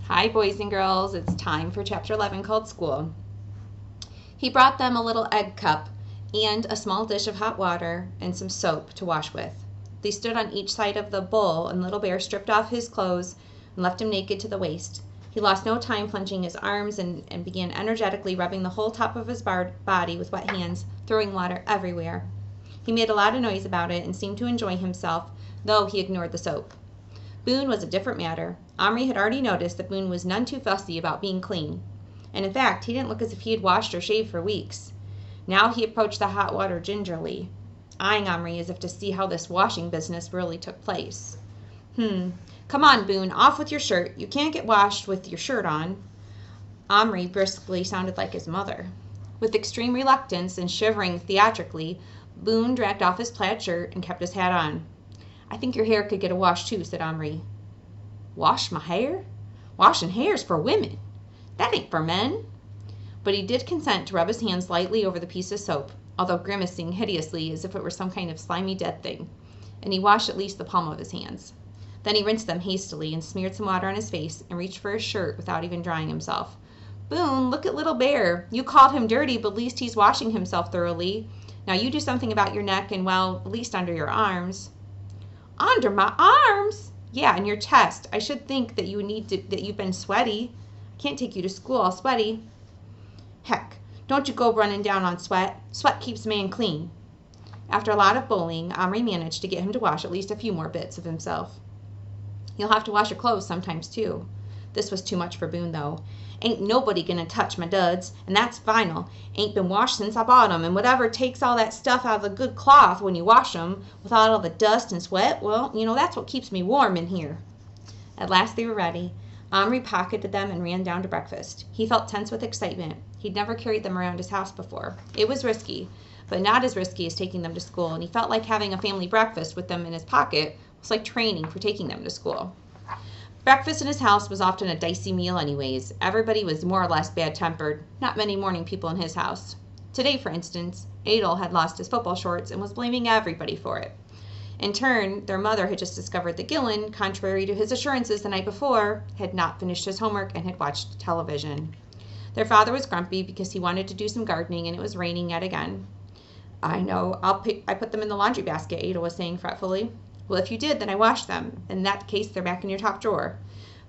Hi, boys and girls. It's time for Chapter 11 called School. He brought them a little egg cup and a small dish of hot water and some soap to wash with. They stood on each side of the bowl, and Little Bear stripped off his clothes and left him naked to the waist. He lost no time plunging his arms and began energetically rubbing the whole top of his body with wet hands, throwing water everywhere. He made a lot of noise about it and seemed to enjoy himself, though he ignored the soap. Boone was a different matter. Omri had already noticed that Boone was none too fussy about being clean, and in fact he didn't look as if he had washed or shaved for weeks. Now he approached the hot water gingerly, eyeing Omri as if to see how this washing business really took place. Come on, Boone, off with your shirt. You can't get washed with your shirt on. Omri briskly sounded like his mother. With extreme reluctance and shivering theatrically, Boone dragged off his plaid shirt and kept his hat on. I think your hair could get a wash too, said Omri. Wash my hair? Washing hair's for women. That ain't for men. But he did consent to rub his hands lightly over the piece of soap, although grimacing hideously as if it were some kind of slimy dead thing, and he washed at least the palm of his hands. Then he rinsed them hastily and smeared some water on his face and reached for his shirt without even drying himself. Boone, look at Little Bear. You called him dirty, but at least he's washing himself thoroughly. Now you do something about your neck and, well, at least under your arms. Under my arms? Yeah, and your chest. I should think that you've been sweaty. I can't take you to school all sweaty. Heck, don't you go running down on sweat. Sweat keeps a man clean. After a lot of bullying, Omri managed to get him to wash at least a few more bits of himself. You'll have to wash your clothes sometimes, too. This was too much for Boone, though. Ain't nobody gonna touch my duds, and that's final. Ain't been washed since I bought 'em, and whatever takes all that stuff out of the good cloth when you wash 'em, without all the dust and sweat, well, that's what keeps me warm in here. At last they were ready. Omri pocketed them and ran down to breakfast. He felt tense with excitement. He'd never carried them around his house before. It was risky, but not as risky as taking them to school, and he felt like having a family breakfast with them in his pocket was like training for taking them to school. Breakfast in his house was often a dicey meal anyways. Everybody was more or less bad-tempered. Not many morning people in his house. Today, for instance, Adel had lost his football shorts and was blaming everybody for it. In turn, their mother had just discovered that Gillen, contrary to his assurances the night before, had not finished his homework and had watched television. Their father was grumpy because he wanted to do some gardening and it was raining yet again. I know, I put them in the laundry basket, Adel was saying fretfully. Well, if you did, then I washed them. In that case, they're back in your top drawer.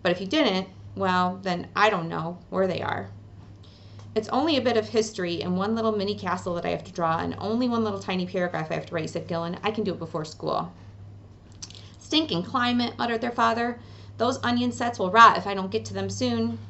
But if you didn't, well, then I don't know where they are. It's only a bit of history and one little mini castle that I have to draw and only one little tiny paragraph I have to write, said Gillen. I can do it before school. Stinking climate, muttered their father. Those onion sets will rot if I don't get to them soon.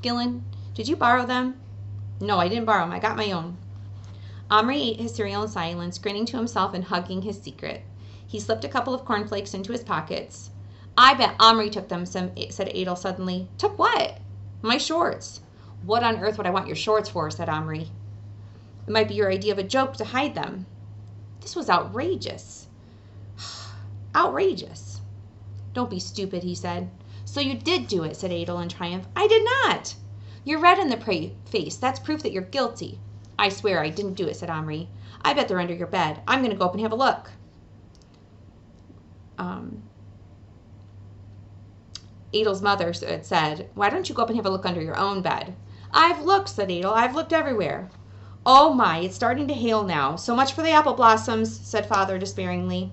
Gillen, did you borrow them? No, I didn't borrow them. I got my own. Omri ate his cereal in silence, grinning to himself and hugging his secret. He slipped a couple of cornflakes into his pockets. I bet Omri took them, said Adel suddenly. Took what? My shorts. What on earth would I want your shorts for, said Omri. It might be your idea of a joke to hide them. This was outrageous. Outrageous. Don't be stupid, he said. So you did do it, said Adel in triumph. I did not. You're red in the face. That's proof that you're guilty. I swear I didn't do it, said Omri. I bet they're under your bed. I'm going to go up and have a look. Adel's mother had said, why don't you go up and have a look under your own bed? I've looked, said Adel. I've looked everywhere. Oh my, it's starting to hail now. So much for the apple blossoms, said father despairingly.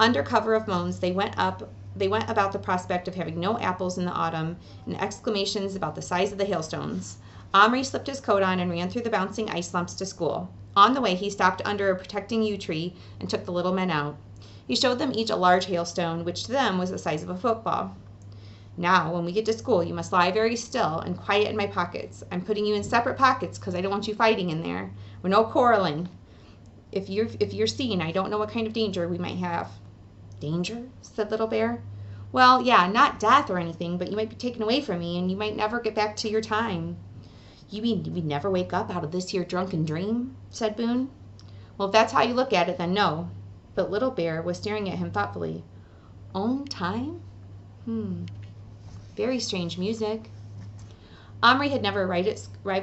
Under cover of moans, they went about the prospect of having no apples in the autumn and exclamations about the size of the hailstones. Omri slipped his coat on and ran through the bouncing ice lumps to school. On the way, he stopped under a protecting yew tree and took the little men out. He showed them each a large hailstone, which to them was the size of a football. Now, when we get to school, you must lie very still and quiet in my pockets. I'm putting you in separate pockets because I don't want you fighting in there. We're no quarreling. If you're seen, I don't know what kind of danger we might have. Danger? Said Little Bear. Well, yeah, not death or anything, but you might be taken away from me and you might never get back to your time. You mean we'd never wake up out of this here drunken dream? Said Boone. Well, if that's how you look at it, then no. But Little Bear was staring at him thoughtfully. Own time? Very strange music. Omri had never arrived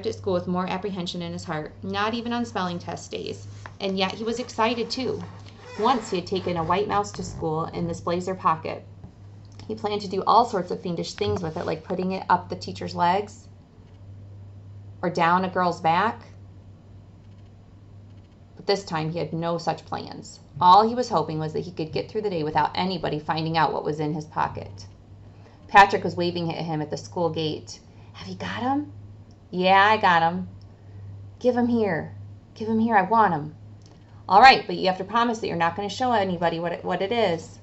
at school with more apprehension in his heart, not even on spelling test days, and yet he was excited too. Once he had taken a white mouse to school in this blazer pocket. He planned to do all sorts of fiendish things with it, like putting it up the teacher's legs or down a girl's back. But this time he had no such plans. All he was hoping was that he could get through the day without anybody finding out what was in his pocket. Patrick was waving at him at the school gate. "Have you got him?" "Yeah, I got him." "Give him here. Give him here. I want him." "All right, but you have to promise that you're not going to show anybody what it is."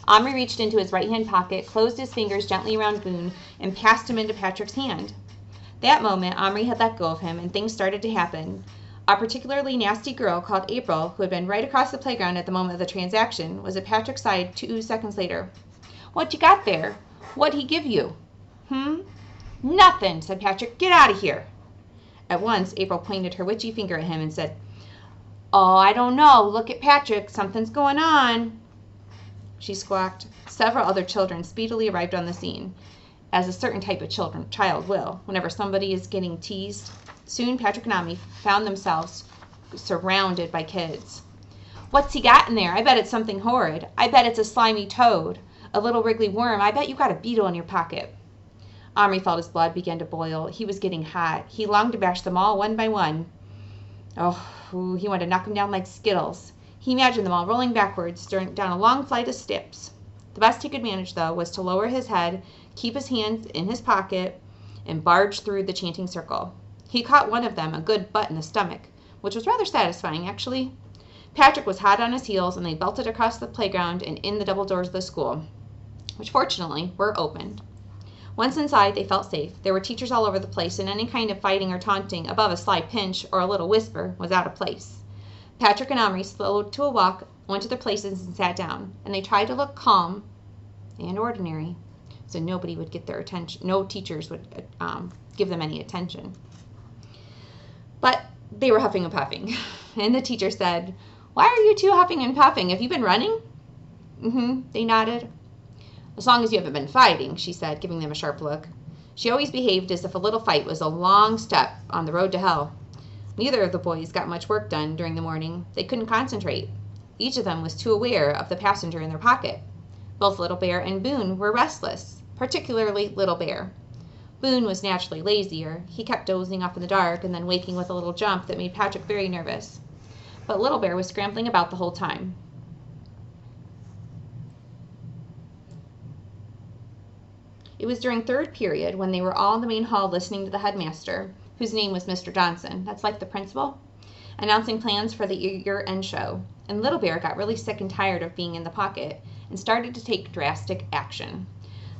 Omri reached into his right-hand pocket, closed his fingers gently around Boone, and passed him into Patrick's hand. That moment, Omri had let go of him, and things started to happen. A particularly nasty girl called April, who had been right across the playground at the moment of the transaction, was at Patrick's side 2 seconds later. "What you got there? What'd he give you?" "Nothing," said Patrick. "Get out of here." At once, April pointed her witchy finger at him and said, "Oh, I don't know. Look at Patrick. Something's going on," she squawked. Several other children speedily arrived on the scene, as a certain type of child will, whenever somebody is getting teased. Soon Patrick and Omri found themselves surrounded by kids. "What's he got in there? I bet it's something horrid. I bet it's a slimy toad. A little wriggly worm. I bet you got a beetle in your pocket." Omri felt his blood begin to boil. He was getting hot. He longed to bash them all one by one. He wanted to knock them down like Skittles. He imagined them all rolling backwards down a long flight of steps. The best he could manage, though, was to lower his head, keep his hands in his pocket, and barge through the chanting circle. He caught one of them a good butt in the stomach, which was rather satisfying, actually. Patrick was hot on his heels, and they belted across the playground and in the double doors of the school, which fortunately were opened. Once inside, they felt safe. There were teachers all over the place, and any kind of fighting or taunting above a sly pinch or a little whisper was out of place. Patrick and Omri slowed to a walk, went to their places, and sat down, and they tried to look calm and ordinary, so nobody would get their attention. No teachers would give them any attention. But they were huffing and puffing, and the teacher said, "Why are you two huffing and puffing? Have you been running?" They nodded. "As long as you haven't been fighting," she said, giving them a sharp look. She always behaved as if a little fight was a long step on the road to hell. Neither of the boys got much work done during the morning. They couldn't concentrate. Each of them was too aware of the passenger in their pocket. Both Little Bear and Boone were restless, particularly Little Bear. Boone was naturally lazier. He kept dozing off in the dark and then waking with a little jump that made Patrick very nervous. But Little Bear was scrambling about the whole time. It was during third period, when they were all in the main hall listening to the headmaster, whose name was Mr. Johnson, that's like the principal, announcing plans for the year-end show, and Little Bear got really sick and tired of being in the pocket and started to take drastic action.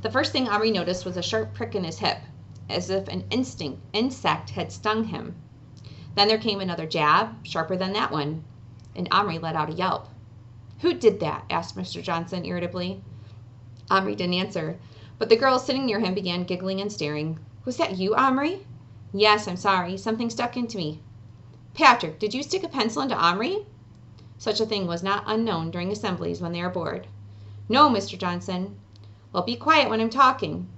The first thing Omri noticed was a sharp prick in his hip, as if an insect had stung him. Then there came another jab, sharper than that one, and Omri let out a yelp. "Who did that?" asked Mr. Johnson irritably. Omri didn't answer, but the girls sitting near him began giggling and staring. "Was that you, Omri?" "Yes, I'm sorry. Something stuck into me." "Patrick, did you stick a pencil into Omri?" Such a thing was not unknown during assemblies when they are bored. "No, Mr. Johnson." "Well, be quiet when I'm talking."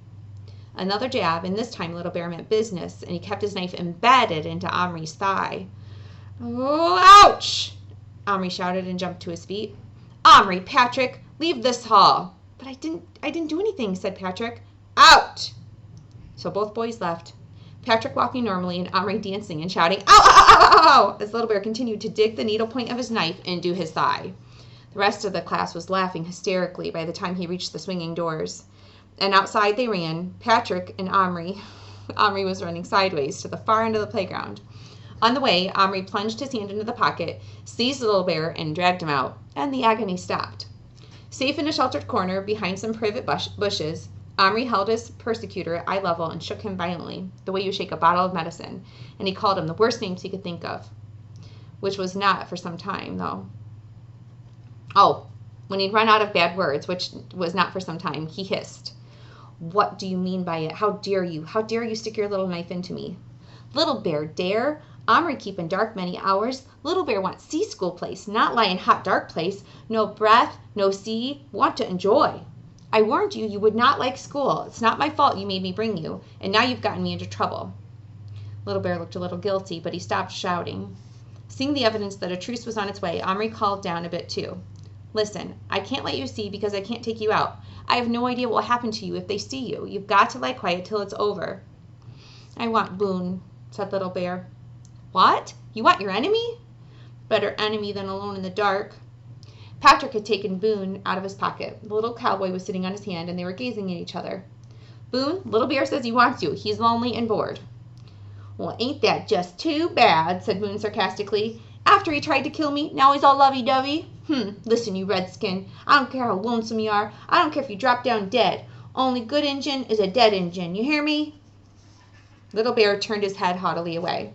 Another jab, and this time Little Bear meant business, and he kept his knife embedded into Omri's thigh. "Oh, ouch!" Omri shouted and jumped to his feet. "Omri, Patrick, leave this hall." "But I didn't do anything," said Patrick. "Out!" So both boys left, Patrick walking normally and Omri dancing and shouting, "Ow, ow, ow, ow, ow," as Little Bear continued to dig the needle point of his knife into his thigh. The rest of the class was laughing hysterically by the time he reached the swinging doors. And outside they ran, Patrick and Omri. Omri was running sideways to the far end of the playground. On the way, Omri plunged his hand into the pocket, seized Little Bear, and dragged him out, and the agony stopped. Safe in a sheltered corner behind some privet bushes, Omri held his persecutor at eye level and shook him violently, the way you shake a bottle of medicine, and he called him the worst names he could think of, which was not for some time, though. Oh, when he'd run out of bad words, which was not for some time, he hissed, "What do you mean by it? How dare you? How dare you stick your little knife into me?" "Little Bear dare? Omri keep in dark many hours. Little Bear want see school place, not lie in hot dark place. No breath, no see, want to enjoy. I warned you would not like school. It's not my fault you made me bring you, and now you've gotten me into trouble." Little Bear looked a little guilty, but he stopped shouting. Seeing the evidence that a truce was on its way, Omri calmed down a bit too. Listen, I can't let you see because I can't take you out. I have no idea what will happen to you if they see you. You've got to lie quiet till it's over." "I want Boone," said Little Bear. "What? You want your enemy?" "Better enemy than alone in the dark." Patrick had taken Boone out of his pocket. The little cowboy was sitting on his hand, and they were gazing at each other. "Boone, Little Bear says he wants you. He's lonely and bored." "Well, ain't that just too bad," said Boone sarcastically. "After he tried to kill me, now he's all lovey-dovey. Listen, you redskin, I don't care how lonesome you are. I don't care if you drop down dead. Only good Injun is a dead Injun. You hear me?" Little Bear turned his head haughtily away.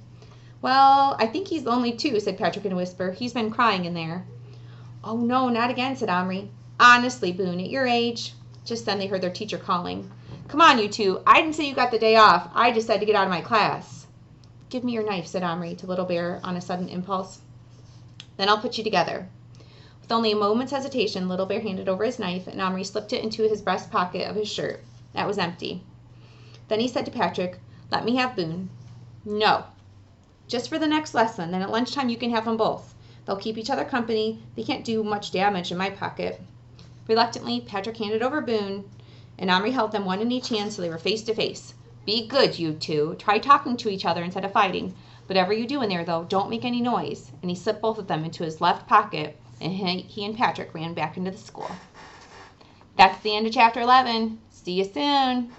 "Well, I think he's lonely too," said Patrick in a whisper. "He's been crying in there." "Oh, no, not again," said Omri. "Honestly, Boone, at your age." Just then they heard their teacher calling. "Come on, you two. I didn't say you got the day off. I just said to get out of my class." "Give me your knife," said Omri to Little Bear on a sudden impulse. "Then I'll put you together." With only a moment's hesitation, Little Bear handed over his knife, and Omri slipped it into his breast pocket of his shirt. That was empty. Then he said to Patrick, "Let me have Boone." "No. Just for the next lesson. Then at lunchtime you can have them both. They'll keep each other company. They can't do much damage in my pocket." Reluctantly, Patrick handed over Boone, and Omri held them one in each hand so they were face to face. "Be good, you two. Try talking to each other instead of fighting. Whatever you do in there, though, don't make any noise." And he slipped both of them into his left pocket, and he and Patrick ran back into the school. That's the end of chapter 11. See you soon.